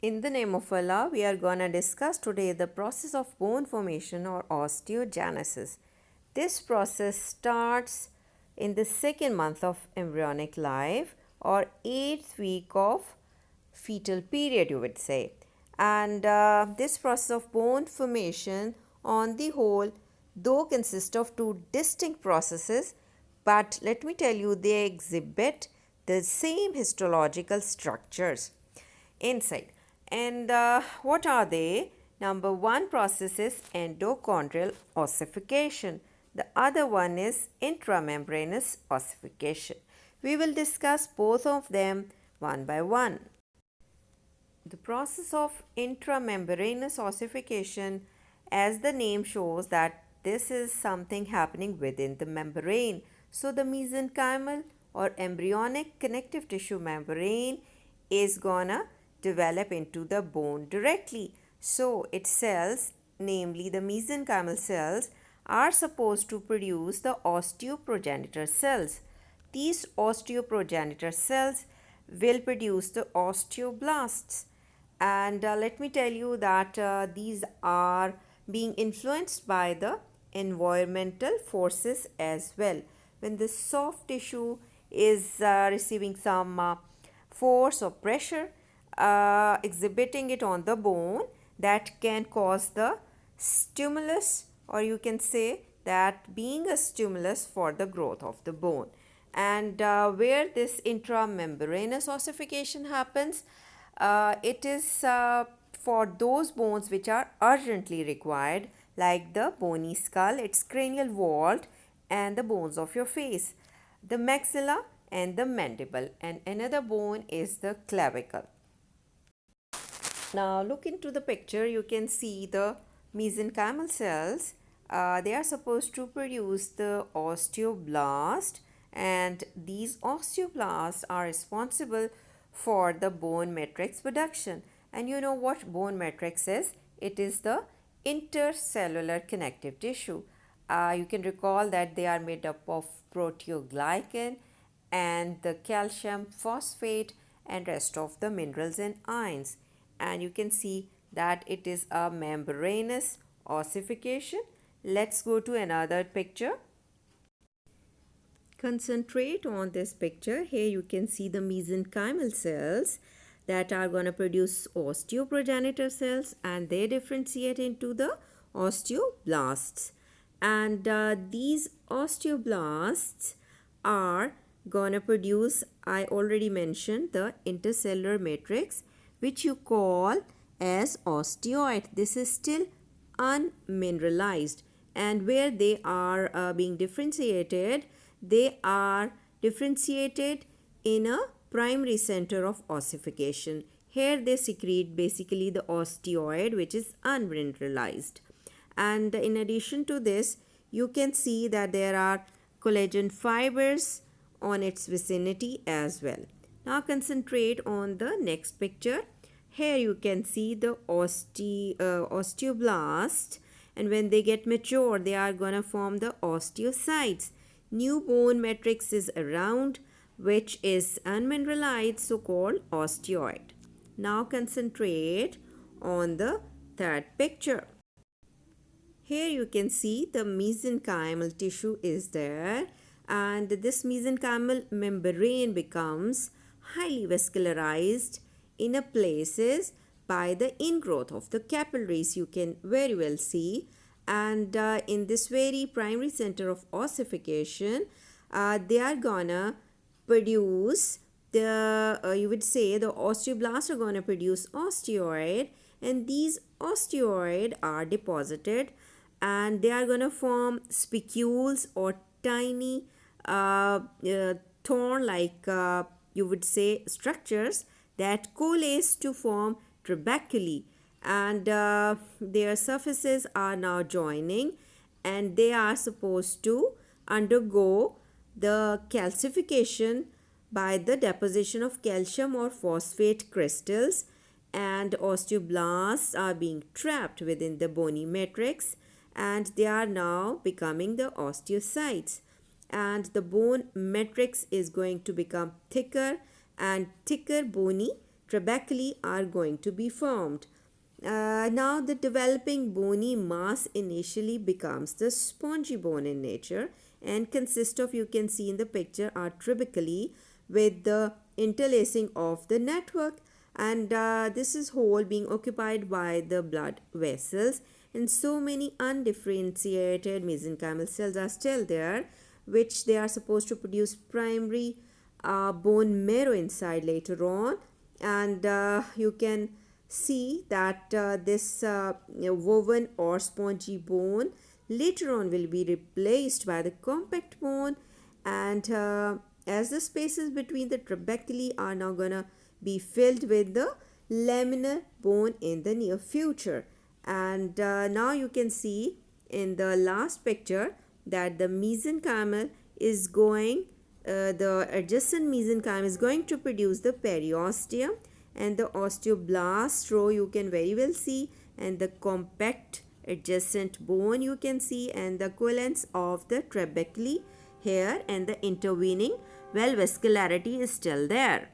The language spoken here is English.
In the name of Allah, we are going to discuss today the process of bone formation or osteogenesis. This process starts in the second month of embryonic life or eighth week of fetal period, you would say. And this process of bone formation, on the whole, though consists of two distinct processes, but let me tell you, they exhibit the same histological structures inside. And what are they? Number one process is endochondral ossification. The other one is intramembranous ossification. We will discuss both of them one by one. The process of intramembranous ossification, as the name shows, that this is something happening within the membrane. So the mesenchymal or embryonic connective tissue membrane is gonna develop into the bone directly. So its cells, namely the mesenchymal cells, are supposed to produce the osteoprogenitor cells. These osteoprogenitor cells will produce the osteoblasts. And let me tell you that these are being influenced by the environmental forces as well. When the soft tissue is receiving some force or pressure, exhibiting it on the bone, that can cause the stimulus, or you can say that being a stimulus for the growth of the bone. And where this intramembranous ossification happens, it is for those bones which are urgently required, like the bony skull, its cranial vault, and the bones of your face, the maxilla and the mandible, and another bone is the clavicle. Now look into the picture, you can see the mesenchymal cells. They are supposed to produce the osteoblast, and these osteoblasts are responsible for the bone matrix production. And you know what bone matrix is? It is the intercellular connective tissue. You can recall that they are made up of proteoglycan and the calcium phosphate and rest of the minerals and ions. And you can see that it is a membranous ossification. Let's go to another picture. Concentrate on this picture. Here you can see the mesenchymal cells that are going to produce osteoprogenitor cells, and they differentiate into the osteoblasts. And these osteoblasts are going to produce, I already mentioned, the intercellular matrix, which you call as osteoid. This is still unmineralized, and where they are being differentiated, they are differentiated in a primary center of ossification. Here they secrete basically the osteoid, which is unmineralized. And in addition to this, you can see that there are collagen fibers on its vicinity as well. Now concentrate on the next picture. Here you can see the osteoblast, and when they get mature, they are going to form the osteocytes. New bone matrix is around, which is unmineralized, so called osteoid. Now concentrate on the third picture. Here you can see the mesenchymal tissue is there, and this mesenchymal membrane becomes highly vascularized in a places by the ingrowth of the capillaries, you can very well see. And in this very primary center of ossification, they are gonna produce the you would say the osteoblasts are gonna produce osteoid, and these osteoid are deposited, and they are gonna form spicules or tiny thorn like you would say structures that coalesce to form trabeculae, and their surfaces are now joining, and they are supposed to undergo the calcification by the deposition of calcium or phosphate crystals, and osteoblasts are being trapped within the bony matrix, and they are now becoming the osteocytes, and the bone matrix is going to become thicker and thicker bony trabeculae are going to be formed. Now the developing bony mass initially becomes the spongy bone in nature and consists of, you can see in the picture, are trabeculae with the interlacing of the network, and this is whole being occupied by the blood vessels, and so many undifferentiated mesenchymal cells are still there, which they are supposed to produce primary bone marrow inside later on. And you can see that this woven or spongy bone later on will be replaced by the compact bone, and as the spaces between the trabeculae are now gonna be filled with the laminar bone in the near future. And now you can see in the last picture that the mesenchymal is going the adjacent mesenchyme is going to produce the periosteum, and the osteoblast row you can very well see, and the compact adjacent bone you can see, and the coalescence of the trabeculae here, and the intervening well vascularity is still there.